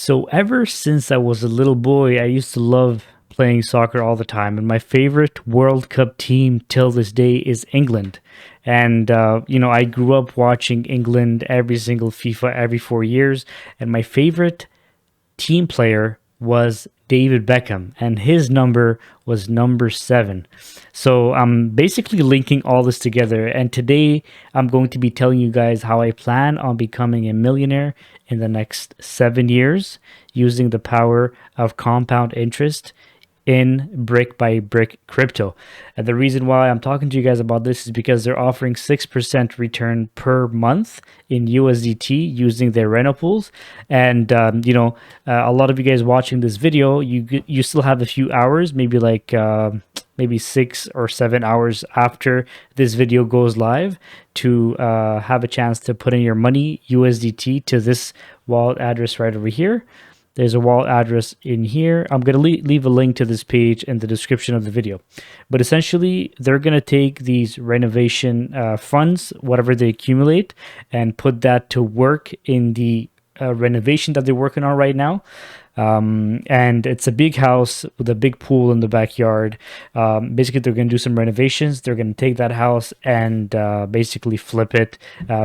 So ever since I was a little boy, I used to love playing soccer all the time, and my favorite World Cup team till this day is England. And I grew up watching England every single FIFA every 4 years, and my favorite team player was David Beckham, and his number was number 7. So I'm basically linking all this together, and today I'm going to be telling you guys how I plan on becoming a millionaire in the next 7 years using the power of compound interest in brick by brick crypto. And the reason why I'm talking to you guys about this is because they're offering 6% return per month in USDT using their reno pools. And a lot of you guys watching this video, you still have a few hours, maybe 6 or 7 hours after this video goes live to have a chance to put in your money USDT to this wallet address right over here. There's a wallet address in here. I'm going to leave a link to this page in the description of the video. But essentially, they're going to take these renovation funds, whatever they accumulate, and put that to work in the renovation that they're working on right now. And it's a big house with a big pool in the backyard. Basically, they're going to do some renovations. They're going to take that house and basically flip it,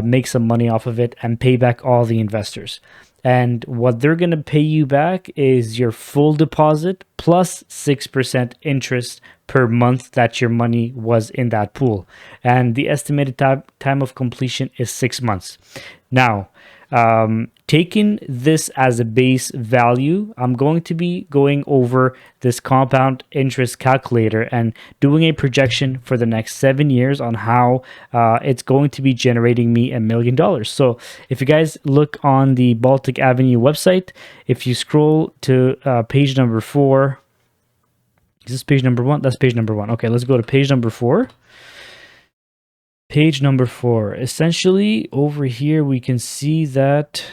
make some money off of it, and pay back all the investors. And what they're going to pay you back is your full deposit plus 6% interest per month that your money was in that pool. And the estimated time of completion is 6 months. Now, taking this as a base value, I'm going to be going over this compound interest calculator and doing a projection for the next 7 years on how it's going to be generating me $1 million. So if you guys look on the Baltic Avenue website, if you scroll to page number 4, is this page number 1? That's page number 1. Okay, let's go to page number 4. Page number 4. Essentially, over here, we can see that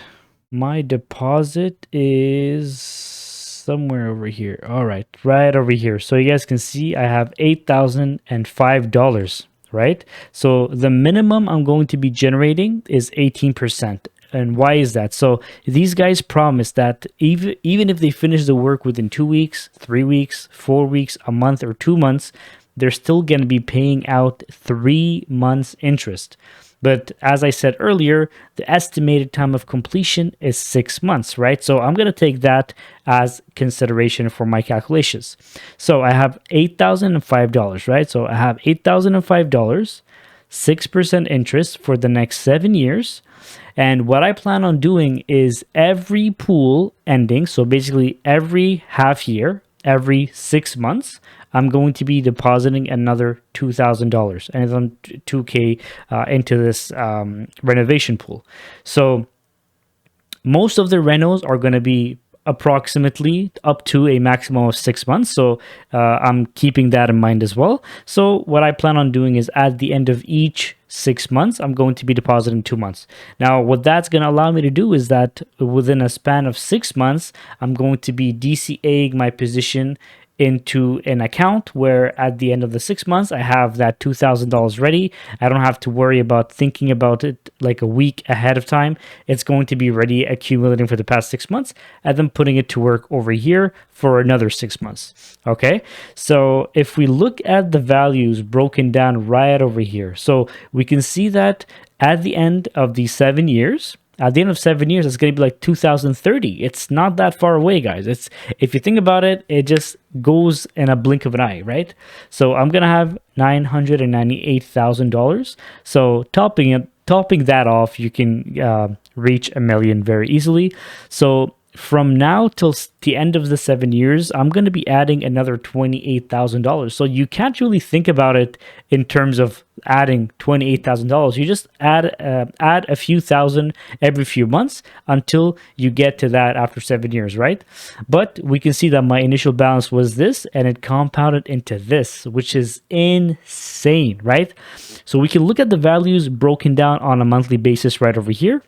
my deposit is somewhere over here. All right, right over here. So you guys can see I have $8,005, right? So the minimum I'm going to be generating is 18%. And why is that? So these guys promise that even if they finish the work within 2 weeks, 3 weeks, 4 weeks, a month, or 2 months, they're still going to be paying out 3 months interest. But as I said earlier, the estimated time of completion is 6 months, right? So I'm going to take that as consideration for my calculations. So I have $8,005, right? So I have $8,005, 6% interest for the next 7 years. And what I plan on doing is every pool ending, so basically every half year, every 6 months, I'm going to be depositing another $2,000 and then $2K into this renovation pool. So most of the renos are going to be approximately up to a maximum of 6 months. So I'm keeping that in mind as well. So what I plan on doing is at the end of each 6 months, I'm going to be depositing 2 months. Now, what that's going to allow me to do is that within a span of 6 months, I'm going to be DCAing my position into an account where at the end of the 6 months, I have that $2,000 ready. I don't have to worry about thinking about it like a week ahead of time. It's going to be ready, accumulating for the past 6 months, and then putting it to work over here for another 6 months. Okay, so if we look at the values broken down right over here, so we can see that at the end of the 7 years, at the end of 7 years, it's going to be like 2030. It's not that far away, guys. It's, if you think about it, it just goes in a blink of an eye, right? So I'm going to have $998,000. So topping that off, you can reach $1 million very easily. So from now till the end of the 7 years, I'm going to be adding another $28,000. So you can't really think about it in terms of adding $28,000. You just add a few thousand every few months until you get to that after 7 years, right? But we can see that my initial balance was this, and it compounded into this, which is insane, right? So we can look at the values broken down on a monthly basis right over here.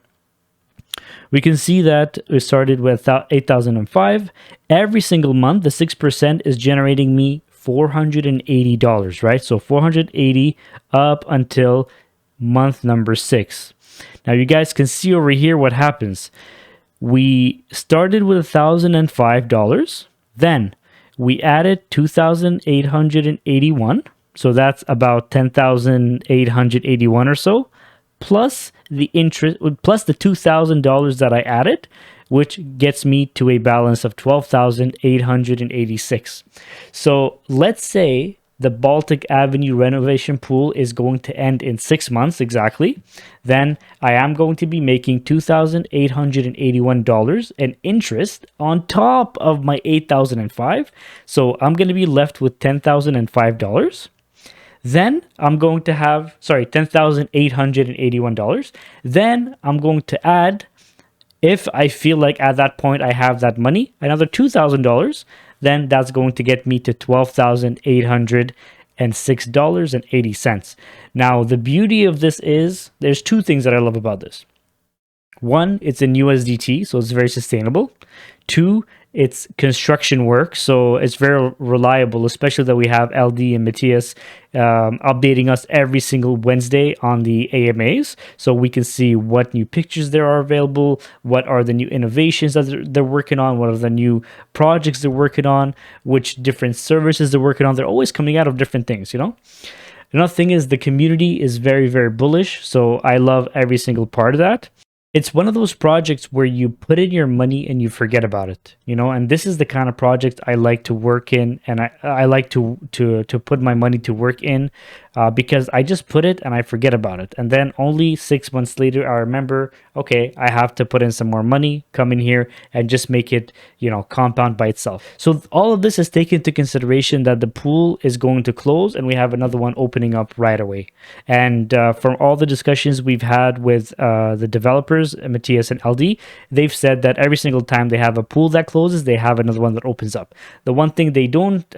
We can see that we started with 8,005. Every single month, the 6% is generating me $480, right? So 480 up until month number 6. Now you guys can see over here what happens. we started with $1,005. Then we added 2,881. So that's about 10,881 or so, plus the interest, plus the $2,000 that I added, which gets me to a balance of 12,886. So let's say the Baltic Avenue renovation pool is going to end in 6 months exactly. Then I am going to be making $2,881 in interest on top of my 8,005. So I'm going to be left with $10,005. Then I'm going to have, sorry, $10,881. Then I'm going to add, if I feel like at that point I have that money, another $2,000, then that's going to get me to $12,806.80. Now, the beauty of this is there's two things that I love about this. One, it's in USDT, so it's very sustainable. Two, it's construction work, so it's very reliable, especially that we have LD and Matthias updating us every single Wednesday on the AMAs, so we can see what new pictures there are available, what are the new innovations that they're working on, what are the new projects they're working on, which different services they're working on. They're always coming out of different things, you know? Another thing is the community is very, very bullish, so I love every single part of that. It's one of those projects where you put in your money and you forget about it, you know, and this is the kind of project I like to work in, and I like to put my money to work in because I just put it and I forget about it. And then only 6 months later, I remember, okay, I have to put in some more money, come in here and just make it, you know, compound by itself. So all of this is taken into consideration that the pool is going to close and we have another one opening up right away. And from all the discussions we've had with the developers, Matthias and LD, they've said that every single time they have a pool that closes, they have another one that opens up. The one thing they don't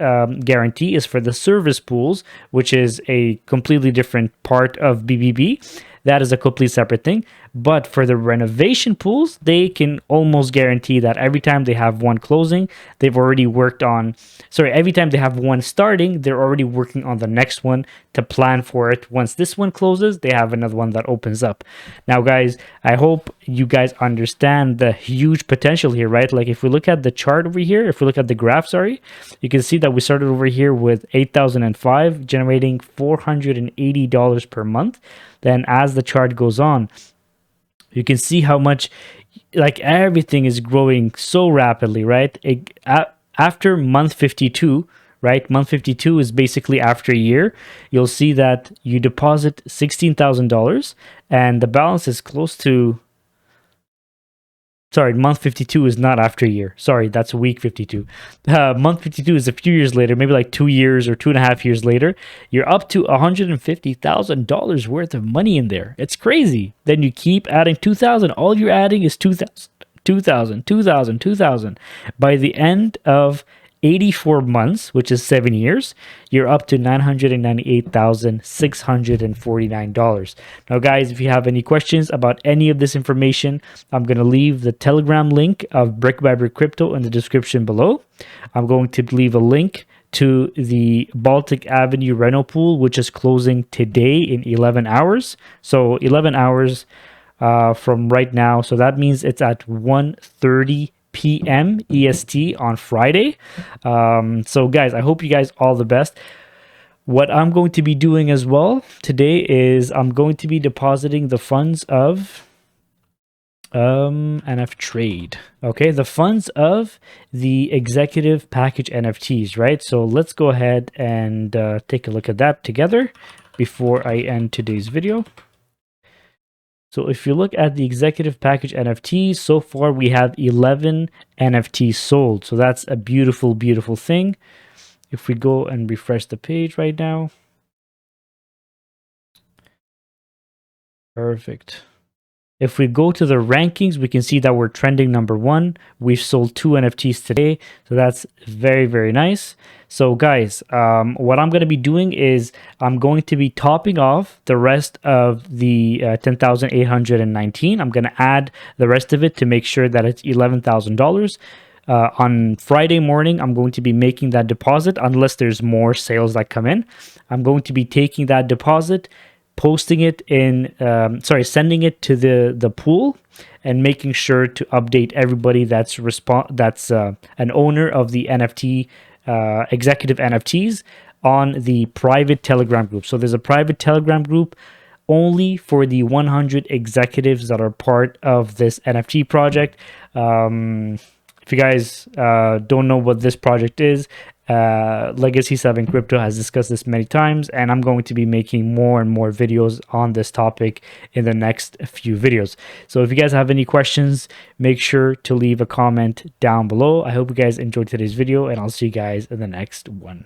guarantee is for the service pools, which is a completely different part of BBB. That is a complete separate thing. But for the renovation pools, they can almost guarantee that every time they have one closing, they've already worked on, sorry, every time they have one starting, they're already working on the next one to plan for it. Once this one closes, they have another one that opens up. Now, guys, I hope you guys understand the huge potential here, right? Like if we look at the chart over here, if we look at the graph, sorry, you can see that we started over here with 8,005, generating $480 per month. Then as the chart goes on, you can see how much, like, everything is growing so rapidly, right? After month 52, right? Month 52 is basically after a year. You'll see that you deposit $16,000 and the balance is close to, sorry, month 52 is not after a year. Sorry, that's week 52. Month 52 is a few years later, maybe like 2 years or 2.5 years later. You're up to $150,000 worth of money in there. It's crazy. Then you keep adding 2,000. All you're adding is 2,000, 2,000, 2,000, 2,000. By the end of 84 months, which is 7 years, you're up to $998,649. Now, guys, if you have any questions about any of this information, I'm going to leave the Telegram link of Brick by Brick Crypto in the description below. I'm going to leave a link to the Baltic Avenue Reno pool, which is closing today in 11 hours. So 11 hours from right now. So that means it's at 1:30 p.m. EST on Friday. So guys, I hope you guys all the best. What I'm going to be doing as well today is I'm going to be depositing the funds of NF Trade. Okay, the funds of the executive package NFTs, right? So let's go ahead and take a look at that together before I end today's video. So if you look at the executive package NFTs, so far we have 11 NFTs sold. So that's a beautiful, beautiful thing. If we go and refresh the page right now. Perfect. If we go to the rankings, we can see that we're trending #1. We've sold 2 NFTs today, so that's very, very nice. So guys, what I'm going to be doing is I'm going to be topping off the rest of the 10,819. I'm going to add the rest of it to make sure that it's $11,000. On Friday morning, I'm going to be making that deposit unless there's more sales that come in. I'm going to be taking that deposit, posting it in, sending it to the pool, and making sure to update everybody that's an owner of the NFT, executive NFTs, on the private Telegram group. So there's a private Telegram group only for the 100 executives that are part of this NFT project. If you guys don't know what this project is, Legacy 7 Crypto has discussed this many times, and I'm going to be making more and more videos on this topic in the next few videos. So if you guys have any questions, make sure to leave a comment down below. I hope you guys enjoyed today's video, and I'll see you guys in the next one.